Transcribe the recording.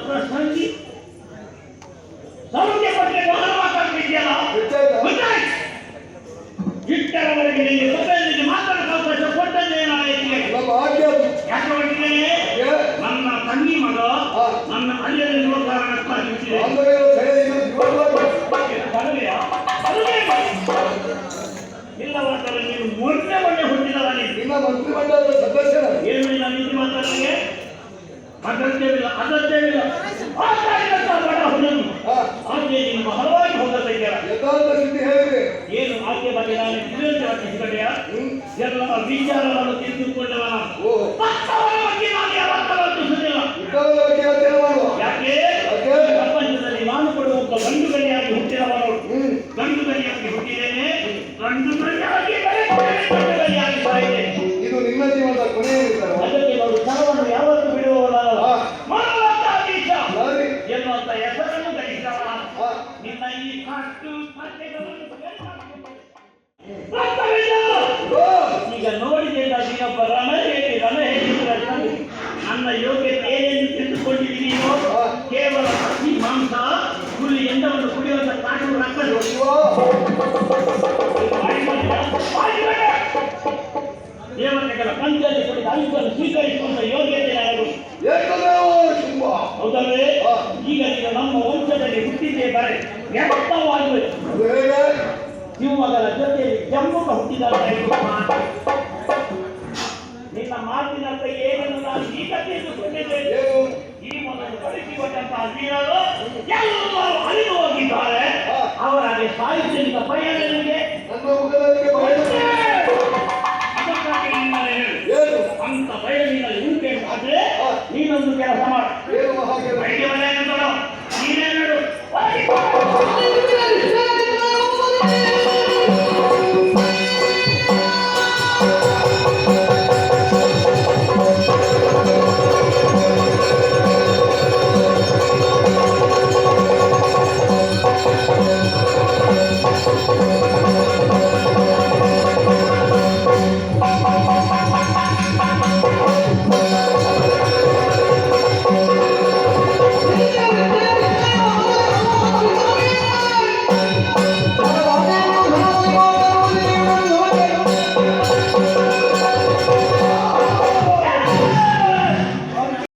ಪ್ರಸಂಗಿ ಸೌಖ್ಯ ಬಗ್ಗೆ ಬಹಳ ಮಾತಾಡ್ತಿದ್ಯಲ್ಲ ಇಷ್ಟರವರೆಗೆ ನಿಮಗೆ ಸಭೆಯಲ್ಲಿ ಮಾತಾಡೋ ಅವಕಾಶ ಕೊಟ್ಟದ್ದೇ ಯಾಕೆ ಹೊರಟಿದ್ದೇನೆ ನನ್ನ ತಂಗಿ ಮಗ ನನ್ನ ಅಲ್ಲಿಯಲ್ಲಿರುವ ಕಾರಣಕ್ಕಾಗಿ ಇಲ್ಲವಾದರೆ ನೀನು ಮೊನ್ನೆ ಹುಟ್ಟಿದವನೇ ನಿಮ್ಮ ಮಂತ್ರಿಮಂಡಲದ ಸದಸ್ಯರ ಏನು ಇಲ್ಲ ನೀತಿ ಮಾತಾಡಲಿಕ್ಕೆ ಅಗತ್ಯವಿಲ್ಲ ಆಕೆ ನೀನು ಬಹಳವಾಗಿ ಹೋಗಬೇಕಾರ ಯಥಾರ್ಥ ಸ್ಥಿತಿ ಹೇಳಿದೆ ಏನು ಆಕೆ ಬಗ್ಗೆ ನಾನು ತಿಳಿದುಕೊಂಡೆಯ ಎಲ್ಲ ವಿಚಾರವನ್ನು ತಿಳಿದುಕೊಂಡವನ ಬಗ್ಗೆ ನಾನು ಯಾವತ್ತೂ ತಿಳಿಸುವುದಿಲ್ಲ ಯಾಕೆ ಪ್ರಪಂಚದಲ್ಲಿ ನಾನು ಕೂಡ ಒಬ್ಬ ಗಂಡು ಗಣಿಯಾಗಿ ಹುಟ್ಟಿದವನು ಗಂಡು ಗಣಿಯಾಗಿ ಹುಟ್ಟಿದ್ದೇನೆ ಗಂಡು ಗಣಿಯಾಗಿ ಸಾಯಿದೆ ಇದು ನಿಮ್ಮ ಜೀವನದ ಕೊನೆಯ ಅದಕ್ಕೆ ನಾವು ಸರವನ್ನು ಯಾವತ್ತೂ ಬಿಡುವವಲ್ಲ ಎನ್ನುವಂತ ಹೆಸರನ್ನು ಗಳಿಸಿದವ ನಿನ್ನ ಈ ಕಾಟು ಈಗ ನೋಡಿದ ನೀನೊಬ್ಬ ರಣ ಹೇಳಿದ್ರೆ ನನ್ನ ಯೋಗ್ಯತೆ ಏನೇನು ತಿಳಿದುಕೊಂಡಿದ್ದೀನೋ ಕೇವಲ ಹಸಿ ಮಾಂಸ ಹುಲಿ ಎಂಡವನ್ನು ಕುಡಿಯುವಂತ ಕಾಟು ರಕ್ತ ದೇವತೆಗಳ ಪಂಚಾಯತಿ ಕುಡಿದ ಅಂಶವನ್ನು ಸ್ವೀಕರಿಸುವಂತ ಯೋಗ್ಯತೆ ಹೌದಲ್ವೇ ಈಗ ನೀನು ನಮ್ಮ ವಂಶದಲ್ಲಿ ಹುಟ್ಟಿದ್ದೇ ಬರೆ ವ್ಯಕ್ತವಾಗಬೇಕು ಶಿವಮೊಗ್ಗದ ಜೊತೆಯಲ್ಲಿ ಜಮ್ಮುಗ ಹುಟ್ಟಿದ ನಿನ್ನ ಮಾತಿನಂತ ಏನನ್ನು ನಾನು ಈಗ ತಿಳಿದುಕೊಂಡಿದ್ದೇನೆ ಈ ಮೊದಲು ಕಳಿಸಿಕೊಟ್ಟಂತಹ ವೀರರು ಎಲ್ಲರೂ ಅರಿದು ಹೋಗಿದ್ದಾರೆ ಅವರಾಗೆ ಸಾಹಿತ್ಯದ ಪಯಣಗಳಿಗೆ ನಮ್ಮ ಮುಖದಲ್ಲಿ